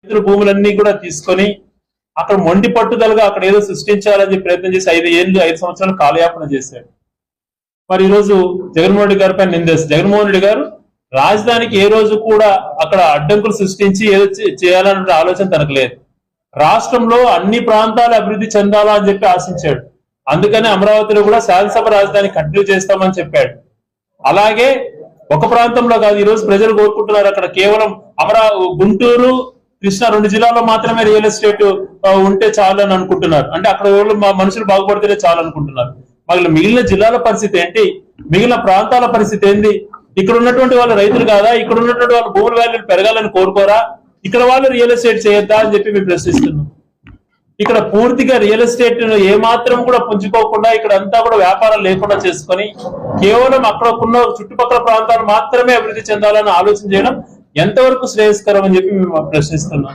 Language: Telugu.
రైతుల భూములన్నీ కూడా తీసుకొని అక్కడ మొండి పట్టుదలగా అక్కడ ఏదో సృష్టించాలని చెప్పి ప్రయత్నం చేసి 5 సంవత్సరాలు కాలయాపన చేశాడు. మరి ఈ రోజు జగన్మోహన్ రెడ్డి గారిపై నిందేస్తారు. జగన్మోహన్ రెడ్డి గారు రాజధానికి ఏ రోజు కూడా అక్కడ అడ్డంకులు సృష్టించి ఏదో చేయాలనే ఆలోచన తనకు లేదు. రాష్ట్రంలో అన్ని ప్రాంతాలు అభివృద్ధి చెందాలా అని చెప్పి ఆశించాడు. అందుకని అమరావతిలో కూడా శాసనసభ రాజధాని కంటిన్యూ చేస్తామని చెప్పాడు. అలాగే ఒక ప్రాంతంలో కాదు, ఈ రోజు ప్రజలు కోరుకుంటున్నారు అక్కడ కేవలం గుంటూరు, కృష్ణా 2 జిల్లాల్లో మాత్రమే రియల్ ఎస్టేట్ ఉంటే చాలు అని అనుకుంటున్నారు. అంటే అక్కడ మనుషులు బాగుపడితేనే చాలు అనుకుంటున్నారు. మిగిలిన జిల్లాల పరిస్థితి ఏంటి? మిగిలిన ప్రాంతాల పరిస్థితి ఏంటి? ఇక్కడ ఉన్నటువంటి వాళ్ళు రైతులు కాదా? ఇక్కడ ఉన్నటువంటి వాళ్ళ భూముల వాల్యూలు పెరగాలని కోరుకోరా? ఇక్కడ వాళ్ళు రియల్ ఎస్టేట్ చేయొద్దా అని చెప్పి మేము ప్రశ్నిస్తున్నాం. ఇక్కడ పూర్తిగా రియల్ ఎస్టేట్ ఏమాత్రం కూడా పుంజుకోకుండా ఇక్కడ అంతా కూడా వ్యాపారం లేకుండా చేసుకొని కేవలం అక్కడ ఉన్న చుట్టుపక్కల ప్రాంతాలు మాత్రమే అభివృద్ధి చెందాలని ఆలోచన చేయడం ఎంతవరకు శ్రేయస్కరం అని చెప్పి మేము ప్రశ్నిస్తున్నాం.